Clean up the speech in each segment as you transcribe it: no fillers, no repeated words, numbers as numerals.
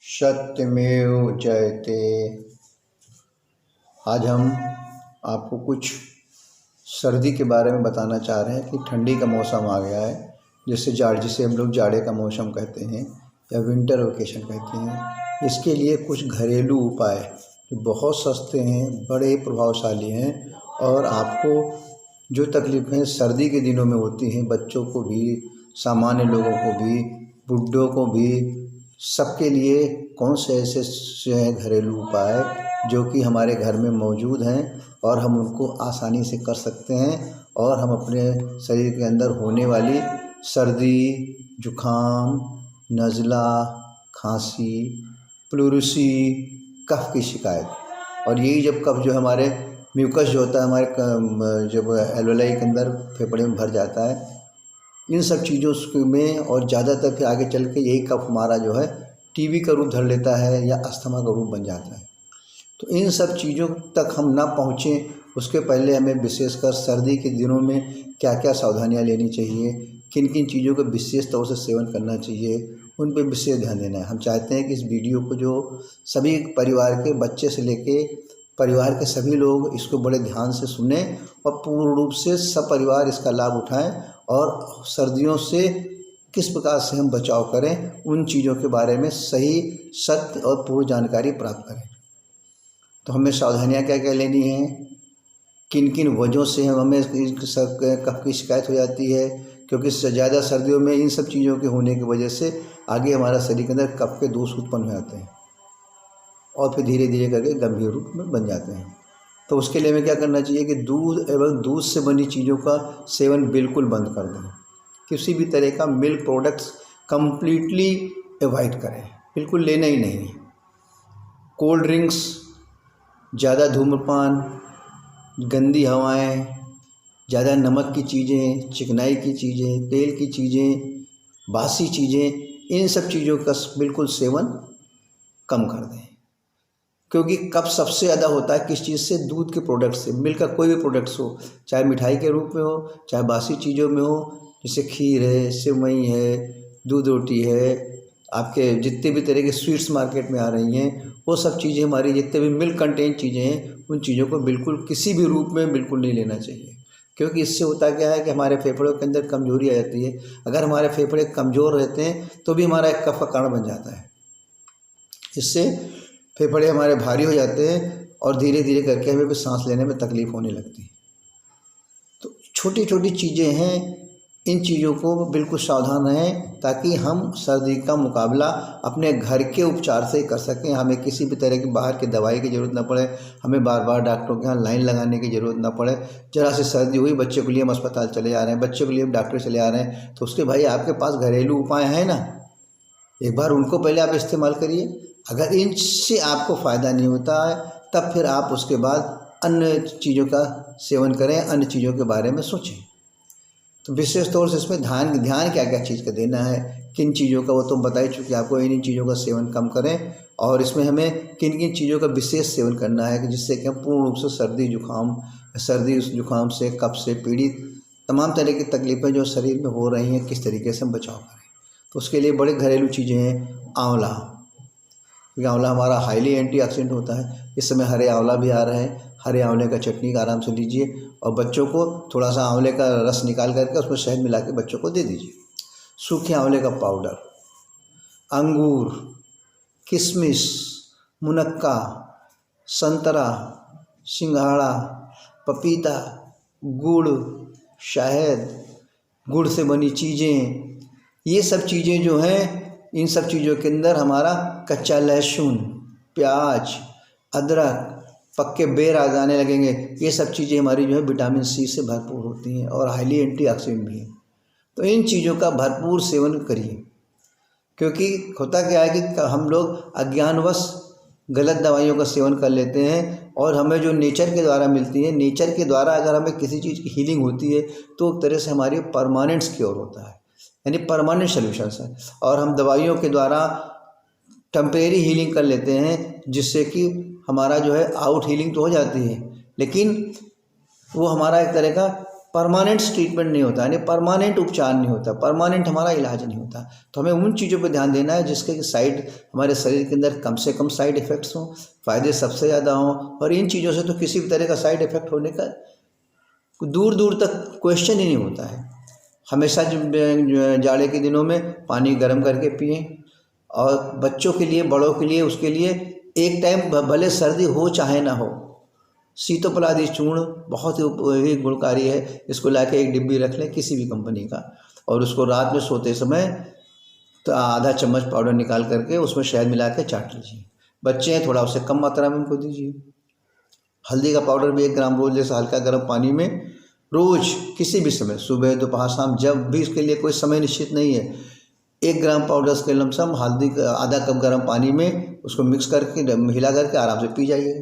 सत्यमेव जयते। आज हम आपको कुछ सर्दी के बारे में बताना चाह रहे हैं कि ठंडी का मौसम आ गया है, जिसे हम लोग जाड़े का मौसम कहते हैं या विंटर वेकेशन कहते हैं। इसके लिए कुछ घरेलू उपाय जो बहुत सस्ते हैं, बड़े प्रभावशाली हैं और आपको जो तकलीफ़ें सर्दी के दिनों में होती हैं, बच्चों को भी, सामान्य लोगों को भी, बुढ़ों को भी, सबके लिए कौन से ऐसे हैं घरेलू उपाय जो कि हमारे घर में मौजूद हैं और हम उनको आसानी से कर सकते हैं और हम अपने शरीर के अंदर होने वाली सर्दी, जुखाम, नज़ला, खांसी, प्लूरिसी, कफ की शिकायत और यही जब कफ जो हमारे म्यूकस जो होता है हमारे जब एल्वेलाई के अंदर फेफड़े में भर जाता है, इन सब चीज़ों में और ज़्यादातर फिर आगे चल के यही कफ हमारा जो है टीबी का रूप धर लेता है या अस्थमा का रूप बन जाता है। तो इन सब चीज़ों तक हम ना पहुँचें उसके पहले हमें विशेषकर सर्दी के दिनों में क्या क्या सावधानियाँ लेनी चाहिए, किन किन चीज़ों का विशेष तौर से सेवन करना चाहिए, उन पर विशेष ध्यान देना है। हम चाहते हैं कि इस वीडियो को जो सभी परिवार के बच्चे से लेके परिवार के सभी लोग इसको बड़े ध्यान से सुने और पूर्ण रूप से सब परिवार इसका लाभ उठाएं और सर्दियों से किस प्रकार से हम बचाव करें उन चीज़ों के बारे में सही, सत्य और पूर्ण जानकारी प्राप्त करें। तो हमें सावधानियाँ क्या क्या लेनी है, किन किन वजहों से हमें कफ की शिकायत हो जाती है, क्योंकि ज़्यादा सर्दियों में इन सब चीज़ों के होने की वजह से आगे हमारा शरीर के अंदर कफ के दोष उत्पन्न हो जाते हैं और फिर धीरे धीरे करके गंभीर रूप में बन जाते हैं। तो उसके लिए हमें क्या करना चाहिए कि दूध एवं दूध से बनी चीज़ों का सेवन बिल्कुल बंद कर दें। किसी भी तरह का मिल्क प्रोडक्ट्स कम्प्लीटली अवॉइड करें, बिल्कुल लेना ही नहीं। कोल्ड ड्रिंक्स, ज़्यादा धूम्रपान, गंदी हवाएं, ज़्यादा नमक की चीज़ें, चिकनाई की चीज़ें, तेल की चीज़ें, बासी चीज़ें, इन सब चीज़ों का बिल्कुल सेवन कम कर दें। क्योंकि कफ सबसे ज़्यादा होता है किस चीज़ से? दूध के प्रोडक्ट से। मिल्क का कोई भी प्रोडक्ट्स हो, चाहे मिठाई के रूप में हो, चाहे बासी चीज़ों में हो, जैसे खीर है, सेवई है, दूध रोटी है, आपके जितने भी तरह के स्वीट्स मार्केट में आ रही हैं, वो सब चीज़ें हमारी जितने भी मिल्क कंटेंट चीज़ें हैं, उन चीज़ों को बिल्कुल किसी भी रूप में बिल्कुल नहीं लेना चाहिए। क्योंकि इससे होता क्या है कि हमारे फेफड़ों के अंदर कमजोरी आ जाती है। अगर हमारे फेफड़े कमज़ोर रहते हैं तो भी हमारा एक कफ का कारण बन जाता है। इससे फेफड़े हमारे भारी हो जाते हैं और धीरे धीरे करके हमें भी सांस लेने में तकलीफ़ होने लगती है। तो छोटी छोटी चीज़ें हैं, इन चीज़ों को बिल्कुल सावधान रहें ताकि हम सर्दी का मुकाबला अपने घर के उपचार से कर सकें। हमें किसी भी तरह की बाहर की दवाई की ज़रूरत ना पड़े, हमें बार बार डॉक्टरों के यहाँ लाइन लगाने की ज़रूरत ना पड़े। ज़रा सी सर्दी हुई, बच्चे के लिए हम अस्पताल चले जा रहे हैं, बच्चे के लिए हम डॉक्टर चले आ रहे हैं, तो उसके भाई आपके पास घरेलू उपाय हैं ना, एक बार उनको पहले आप इस्तेमाल करिए। अगर इनसे आपको फ़ायदा नहीं होता है तब फिर आप उसके बाद अन्य चीज़ों का सेवन करें, अन्य चीज़ों के बारे में सोचें। तो विशेष तौर से इसमें ध्यान क्या क्या चीज़ का देना है, किन चीज़ों का, वो तो बता ही चुके आपको। इन चीज़ों का सेवन कम करें और इसमें हमें किन किन चीज़ों का विशेष सेवन करना है कि जिससे कि हम पूर्ण रूप से सर्दी जुकाम से, कफ से पीड़ित तमाम तरह की तकलीफ़ें जो शरीर में हो रही हैं किस तरीके से हम बचाव करें। तो उसके लिए बड़े घरेलू चीज़ें हैं। आंवला, क्योंकि आंवला हमारा हाईली एंटीऑक्सीडेंट होता है। इस समय हरे आंवला भी आ रहे हैं, हरे आंवले का चटनी का आराम से लीजिए और बच्चों को थोड़ा सा आंवले का रस निकाल करके उसमें शहद मिला के बच्चों को दे दीजिए। सूखे आंवले का पाउडर, अंगूर, किशमिश, मुनक्का, संतरा, सिंघाड़ा, पपीता, गुड़, शहद, गुड़ से बनी चीज़ें, ये सब चीज़ें जो हैं, इन सब चीज़ों के अंदर हमारा कच्चा लहसुन, प्याज, अदरक, पक्के बेर आ जाने लगेंगे। ये सब चीज़ें हमारी जो है विटामिन सी से भरपूर होती हैं और हाईली एंटीऑक्सीडेंट भी हैं। तो इन चीज़ों का भरपूर सेवन करिए, क्योंकि होता क्या है कि हम लोग अज्ञानवश गलत दवाइयों का सेवन कर लेते हैं और हमें जो नेचर के द्वारा मिलती है, नेचर के द्वारा अगर हमें किसी चीज़ की हीलिंग होती है तो एक तरह से हमारी परमानेंट क्योर होता है, यानी परमानेंट सॉल्यूशंस है। और हम दवाइयों के द्वारा टेम्परेरी हीलिंग कर लेते हैं जिससे कि हमारा जो है आउट हीलिंग तो हो जाती है, लेकिन वो हमारा एक तरह का परमानेंट ट्रीटमेंट नहीं होता, यानी परमानेंट उपचार नहीं होता, परमानेंट हमारा इलाज नहीं होता। तो हमें उन चीज़ों पर ध्यान देना है जिसके साइड हमारे शरीर के अंदर कम से कम साइड इफ़ेक्ट्स हों, फ़ायदे सबसे ज़्यादा हों। और इन चीज़ों से तो किसी भी तरह का साइड इफ़ेक्ट होने का दूर दूर तक क्वेश्चन ही नहीं होता है। हमेशा जाड़े के दिनों में पानी गर्म करके पिएं, और बच्चों के लिए, बड़ों के लिए, उसके लिए एक टाइम भले सर्दी हो चाहे ना हो, सीतोपलादी चूर्ण बहुत ही गुणकारी है, इसको लाके एक डिब्बी रख लें किसी भी कंपनी का, और उसको रात में सोते समय तो आधा चम्मच पाउडर निकाल करके उसमें शहद मिला के चाट लीजिए। बच्चे हैं, थोड़ा उसे कम मात्रा में उनको दीजिए। हल्दी का पाउडर भी 1 ग्राम रोज जैसा हल्का गर्म पानी में रोज किसी भी समय, सुबह दोपहर शाम, जब भी, इसके लिए कोई समय निश्चित नहीं है। 1 ग्राम पाउडर के लमसम हल्दी का आधा कप गर्म पानी में उसको मिक्स करके हिला करके आराम से पी जाइए।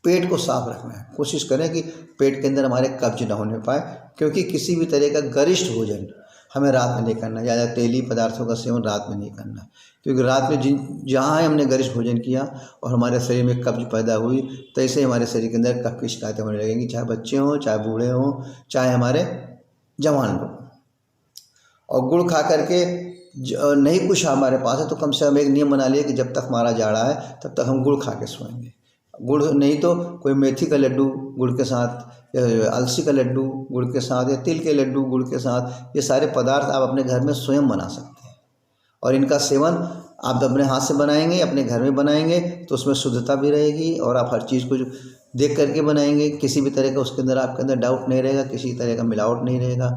पेट को साफ रखना है, कोशिश करें कि पेट के अंदर हमारे कब्ज ना होने पाए, क्योंकि किसी भी तरह का गरिष्ठ भोजन हमें रात में नहीं करना, ज़्यादा तेली पदार्थों का सेवन रात में नहीं करना, क्योंकि रात में जहाँ हमने गरिष्ठ भोजन किया और हमारे शरीर में कब्ज पैदा हुई, तो ऐसे हमारे शरीर के अंदर कफ की शिकायतें होने लगेंगी, चाहे बच्चे हों, चाहे बूढ़े हों, चाहे हमारे जवान लोग। और गुड़ खा करके नहीं कुछ हमारे पास है तो कम से कम एक नियम बना लिया कि जब तक हमारा जाड़ा है तब तक हम गुड़ खा के सोएंगे। गुड़ नहीं तो कोई मेथी का लड्डू गुड़ के साथ, या अलसी का लड्डू गुड़ के साथ, या तिल के लड्डू गुड़ के साथ, ये सारे पदार्थ आप अपने घर में स्वयं बना सकते हैं। और इनका सेवन आप अपने हाथ से बनाएंगे, अपने घर में बनाएंगे, तो उसमें शुद्धता भी रहेगी, और आप हर चीज़ को जो देख करके बनाएंगे, किसी भी तरह का उसके अंदर आपके अंदर डाउट नहीं रहेगा, किसी तरह का मिलावट नहीं रहेगा,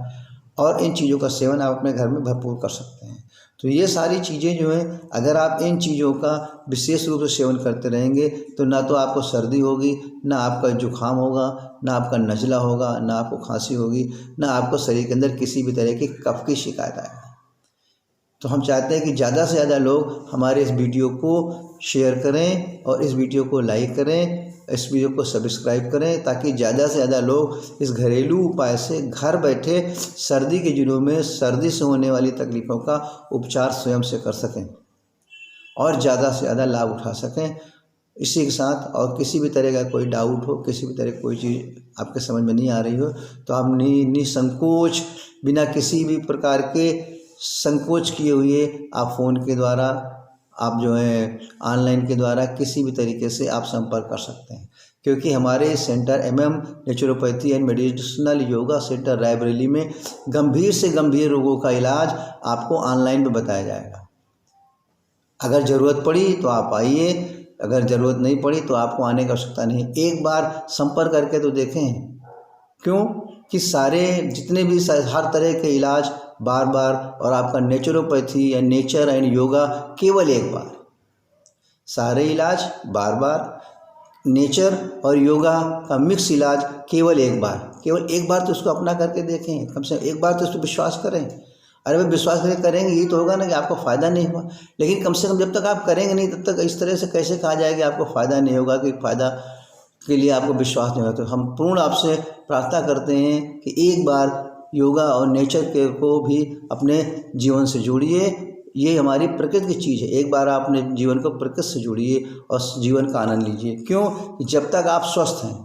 और इन चीज़ों का सेवन आप अपने घर में भरपूर कर सकते हैं। तो ये सारी चीज़ें जो हैं, अगर आप इन चीज़ों का विशेष रूप से सेवन करते रहेंगे तो ना तो आपको सर्दी होगी, ना आपका जुकाम होगा, ना आपका नज़ला होगा, ना आपको खांसी होगी, ना आपको शरीर के अंदर किसी भी तरह की कफ की शिकायत आएगी। तो हम चाहते हैं कि ज़्यादा से ज़्यादा लोग हमारे इस वीडियो को शेयर करें, और इस वीडियो को लाइक करें, इस वीडियो को सब्सक्राइब करें, ताकि ज़्यादा से ज़्यादा लोग इस घरेलू उपाय से घर बैठे सर्दी के दिनों में सर्दी से होने वाली तकलीफ़ों का उपचार स्वयं से कर सकें और ज़्यादा से ज़्यादा लाभ उठा सकें। इसी के साथ, और किसी भी तरह का कोई डाउट हो, किसी भी तरह की कोई चीज़ आपके समझ में नहीं आ रही हो, तो आप निसंकोच, बिना किसी भी प्रकार के संकोच किए हुए आप फ़ोन के द्वारा, आप जो है ऑनलाइन के द्वारा किसी भी तरीके से आप संपर्क कर सकते हैं, क्योंकि हमारे centre MM naturopathy and medicinal yoga centre Raebareli में गंभीर से गंभीर रोगों का इलाज आपको ऑनलाइन में बताया जाएगा। अगर ज़रूरत पड़ी तो आप आइए, अगर ज़रूरत नहीं पड़ी तो आपको आने की आवश्यकता नहीं। एक बार संपर्क करके तो देखें, क्यों कि सारे जितने भी हर तरह के इलाज बार बार, और आपका नेचुरोपैथी या नेचर एंड योगा केवल एक बार, सारे इलाज बार बार, नेचर और योगा का मिक्स इलाज केवल एक बार तो उसको अपना करके देखें, कम से कम एक बार तो इस पर विश्वास करें। अरे भाई विश्वास करेंगे ये तो होगा ना कि आपको फ़ायदा नहीं हुआ, लेकिन कम से कम जब तक आप करेंगे नहीं तब तक इस तरह से कैसे कहा जाएगा आपको फ़ायदा नहीं होगा, कि फ़ायदा के लिए आपको विश्वास नहीं होगा। तो हम पूर्ण आपसे प्रार्थना करते हैं कि एक बार योगा और नेचर के को भी अपने जीवन से जोड़िए। ये हमारी प्रकृति की चीज़ है, एक बार आप अपने जीवन को प्रकृति से जोड़िए और जीवन का आनंद लीजिए। क्यों? जब तक आप स्वस्थ हैं,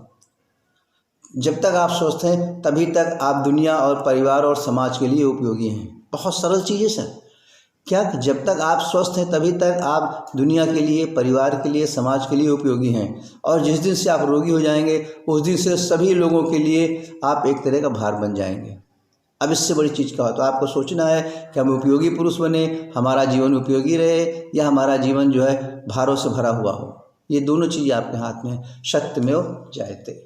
जब तक आप स्वस्थ हैं तभी तक आप दुनिया और परिवार और समाज के लिए उपयोगी हैं। बहुत सरल चीज़ें हैं क्या, कि जब तक आप स्वस्थ हैं तभी तक आप दुनिया के लिए, परिवार के लिए, समाज के लिए उपयोगी हैं, और जिस दिन से आप रोगी हो जाएंगे उस दिन से सभी लोगों के लिए आप एक तरह का भार बन जाएंगे। अब इससे बड़ी चीज़ क्या हो, तो आपको सोचना है कि हम उपयोगी पुरुष बने, हमारा जीवन उपयोगी रहे, या हमारा जीवन जो है भारों से भरा हुआ हो। ये दोनों चीज़ें आपके हाथ में है। सत्यमेव जयते।